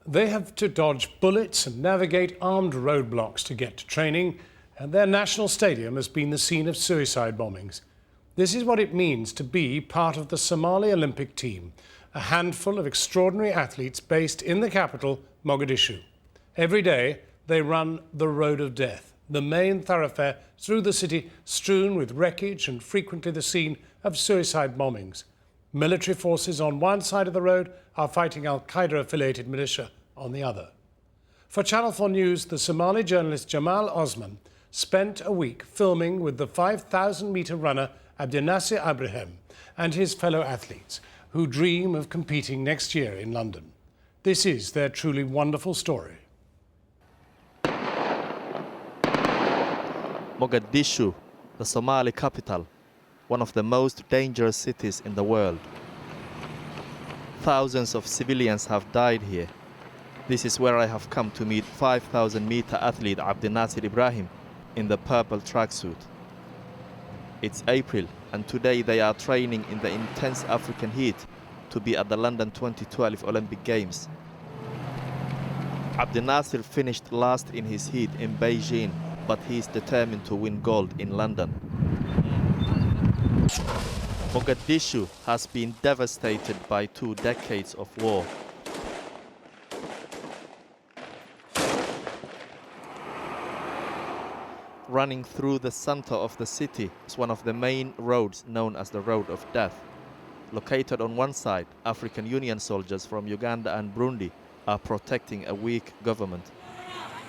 They have to dodge bullets and navigate armed roadblocks to get to training, and their national stadium has been the scene of suicide bombings. This is what it means to be part of the Somali Olympic team, a handful of extraordinary athletes based in the capital, Mogadishu. Every day, they run the road of death, the main thoroughfare through the city strewn with wreckage and frequently the scene of suicide bombings. Military forces on one side of the road are fighting Al-Qaeda-affiliated militia on the other. For Channel 4 News, the Somali journalist Jamal Osman spent a week filming with the 5,000-metre runner Abdinasir Ibrahim and his fellow athletes who dream of competing next year in London. This is their truly wonderful story. Mogadishu, the Somali capital, one of the most dangerous cities in the world. Thousands of civilians have died here. This is where I have come to meet 5,000-meter athlete Abdinasir Ibrahim in the purple tracksuit. It's April, and today they are training in the intense African heat to be at the London 2012 Olympic Games. Abdinasir finished last in his heat in Beijing, but he is determined to win gold in London. Mogadishu has been devastated by 2 decades of war. Running through the center of the city is one of the main roads known as the Road of Death. Located on one side, African Union soldiers from Uganda and Burundi are protecting a weak government.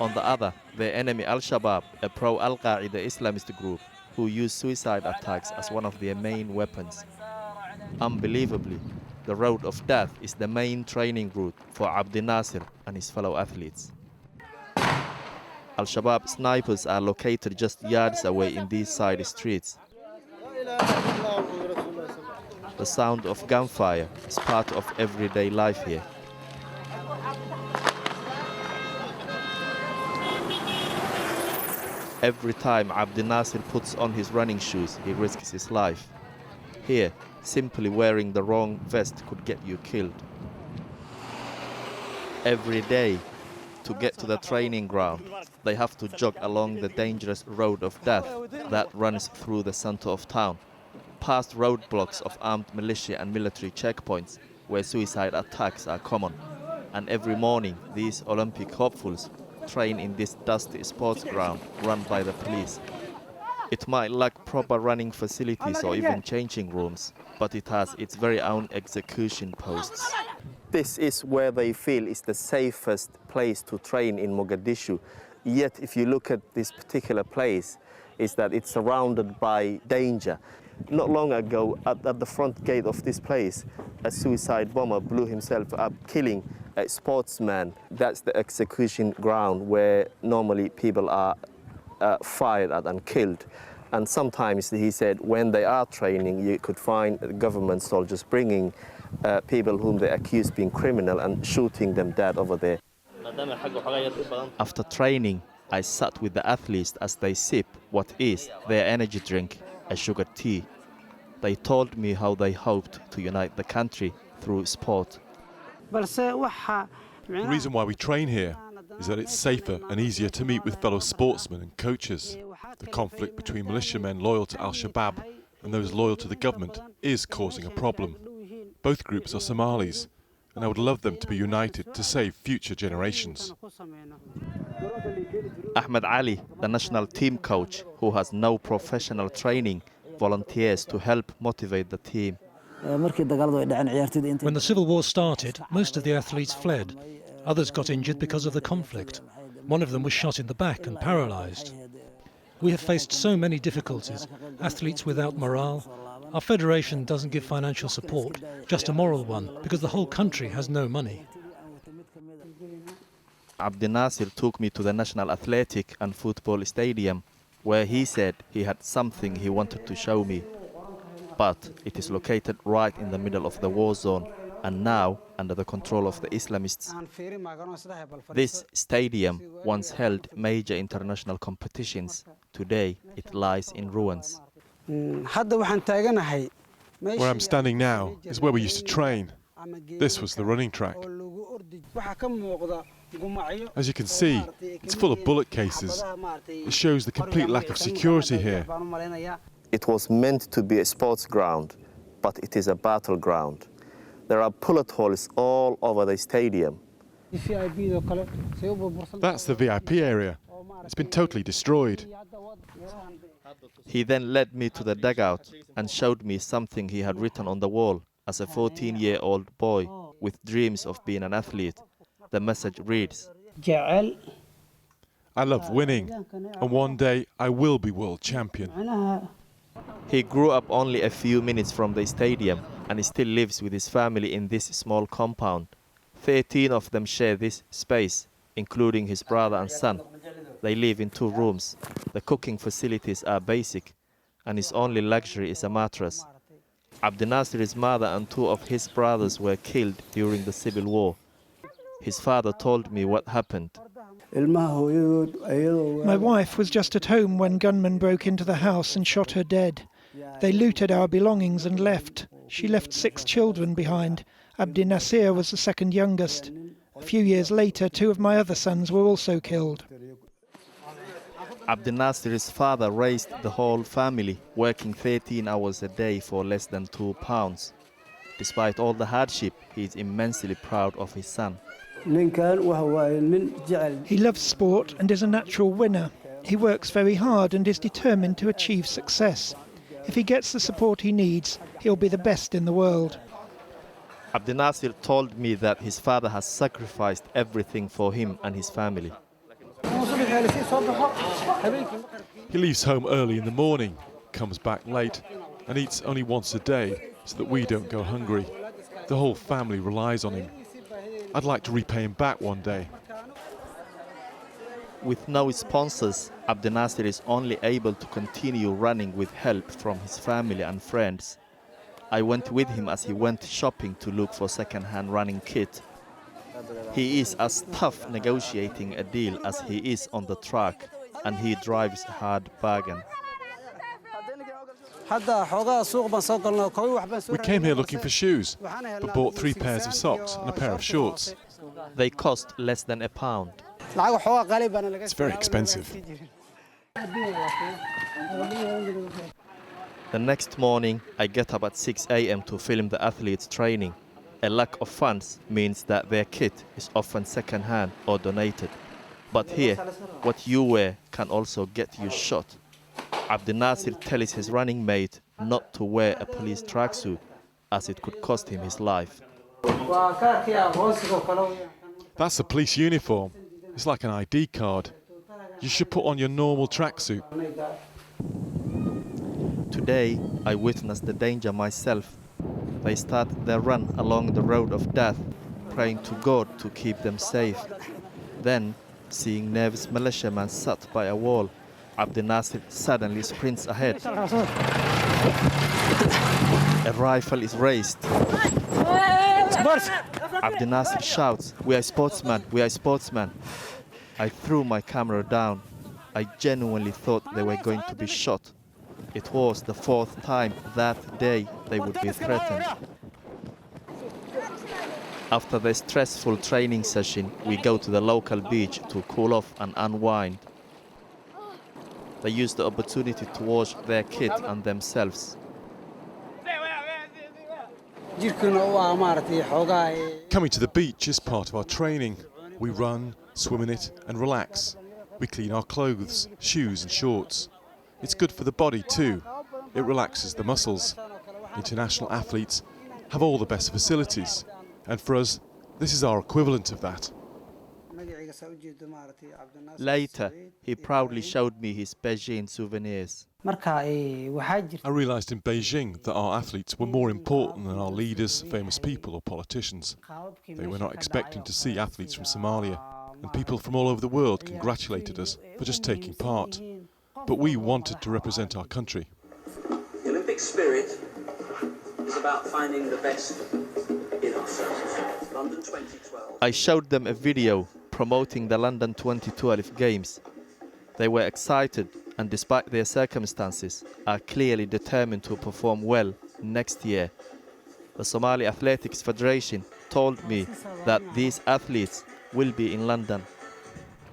On the other, their enemy Al-Shabaab, a pro-Al-Qaeda Islamist group who use suicide attacks as one of their main weapons. Unbelievably, the Road of Death is the main training route for Abdinasir and his fellow athletes. Al-Shabaab snipers are located just yards away in these side streets. The sound of gunfire is part of everyday life here. Every time Abdinasir puts on his running shoes, he risks his life. Here, simply wearing the wrong vest could get you killed. Every day, to get to the training ground, they have to jog along the dangerous Road of Death that runs through the center of town, past roadblocks of armed militia and military checkpoints where suicide attacks are common. And every morning, these Olympic hopefuls train in this dusty sports ground run by the police. It might lack proper running facilities or even changing rooms, but it has its very own execution posts. This is where they feel is the safest place to train in Mogadishu. Yet, if you look at this particular place, is that it's surrounded by danger. Not long ago, at the front gate of this place, a suicide bomber blew himself up, killing a sportsman. That's the execution ground where normally people are fired at and killed. And sometimes, he said, when they are training, you could find government soldiers bringing people whom they accuse being criminal and shooting them dead over there. After training, I sat with the athletes as they sip what is their energy drink, a sugar tea. They told me how they hoped to unite the country through sport. The reason why we train here is that it's safer and easier to meet with fellow sportsmen and coaches. The conflict between militiamen loyal to Al-Shabaab and those loyal to the government is causing a problem. Both groups are Somalis, and I would love them to be united to save future generations. Ahmed Ali, the national team coach, who has no professional training, volunteers to help motivate the team. When the civil war started, most of the athletes fled. Others got injured because of the conflict. One of them was shot in the back and paralyzed. We have faced so many difficulties, athletes without morale. Our federation doesn't give financial support, just a moral one, because the whole country has no money. Abdinasir took me to the National Athletic and Football Stadium, where he said he had something he wanted to show me. But it is located right in the middle of the war zone, and now under the control of the Islamists. This stadium once held major international competitions. Today it lies in ruins. Where I'm standing now is where we used to train. This was the running track. As you can see, it's full of bullet cases. It shows the complete lack of security here. It was meant to be a sports ground, but it is a battleground. There are bullet holes all over the stadium. That's the VIP area. It's been totally destroyed. He then led me to the dugout and showed me something he had written on the wall as a 14-year-old boy with dreams of being an athlete. The message reads, I love winning, and one day I will be world champion. He grew up only a few minutes from the stadium and he still lives with his family in this small compound. 13 of them share this space, including his brother and son. They live in 2 rooms. The cooking facilities are basic, and his only luxury is a mattress. Abdinasir's mother and 2 of his brothers were killed during the civil war. His father told me what happened. My wife was just at home when gunmen broke into the house and shot her dead. They looted our belongings and left. She left 6 children behind. Abdinasir was the second youngest. A few years later, 2 of my other sons were also killed. Abdinasir's father raised the whole family, working 13 hours a day for less than £2. Despite all the hardship, he is immensely proud of his son. He loves sport and is a natural winner. He works very hard and is determined to achieve success. If he gets the support he needs, he'll be the best in the world. Abdinasir told me that his father has sacrificed everything for him and his family. He leaves home early in the morning, comes back late, and eats only once a day so that we don't go hungry. The whole family relies on him. I'd like to repay him back one day. With no sponsors, Abdinasir is only able to continue running with help from his family and friends. I went with him as he went shopping to look for second-hand running kit. He is as tough negotiating a deal as he is on the track, and he drives a hard bargain. We came here looking for shoes, but bought 3 pairs of socks and a pair of shorts. They cost less than £1. It's very expensive. The next morning, I get up at 6 a.m. to film the athletes training. A lack of funds means that their kit is often second-hand or donated. But here, what you wear can also get you shot. Abdinasir tells his running mate not to wear a police tracksuit, as it could cost him his life. That's a police uniform. It's like an ID card. You should put on your normal tracksuit. Today, I witnessed the danger myself. They start their run along the road of death, praying to God to keep them safe. Then, seeing nervous militiamen sat by a wall, Abdinasir suddenly sprints ahead. A rifle is raised. Abdinasir shouts, "We are sportsmen, we are sportsmen." I threw my camera down. I genuinely thought they were going to be shot. It was the 4th time that day they would be threatened. After the stressful training session, we go to the local beach to cool off and unwind. They use the opportunity to wash their kit and themselves. Coming to the beach is part of our training. We run, swim in it and relax. We clean our clothes, shoes and shorts. It's good for the body too. It relaxes the muscles. International athletes have all the best facilities. And for us, this is our equivalent of that. Later, he proudly showed me his Beijing souvenirs. I realised in Beijing that our athletes were more important than our leaders, famous people or politicians. They were not expecting to see athletes from Somalia, and people from all over the world congratulated us for just taking part. But we wanted to represent our country. The Olympic spirit is about finding the best in ourselves. London 2012. I showed them a video promoting the London 2012 Games. They were excited and, despite their circumstances, are clearly determined to perform well next year. The Somali Athletics Federation told me that these athletes will be in London.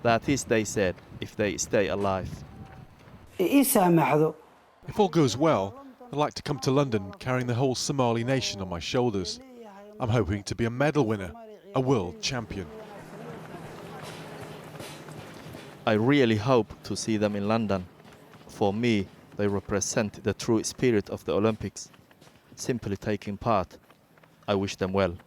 That is, they said, if they stay alive. If all goes well, I'd like to come to London carrying the whole Somali nation on my shoulders. I'm hoping to be a medal winner, a world champion. I really hope to see them in London. For me, they represent the true spirit of the Olympics. Simply taking part, I wish them well.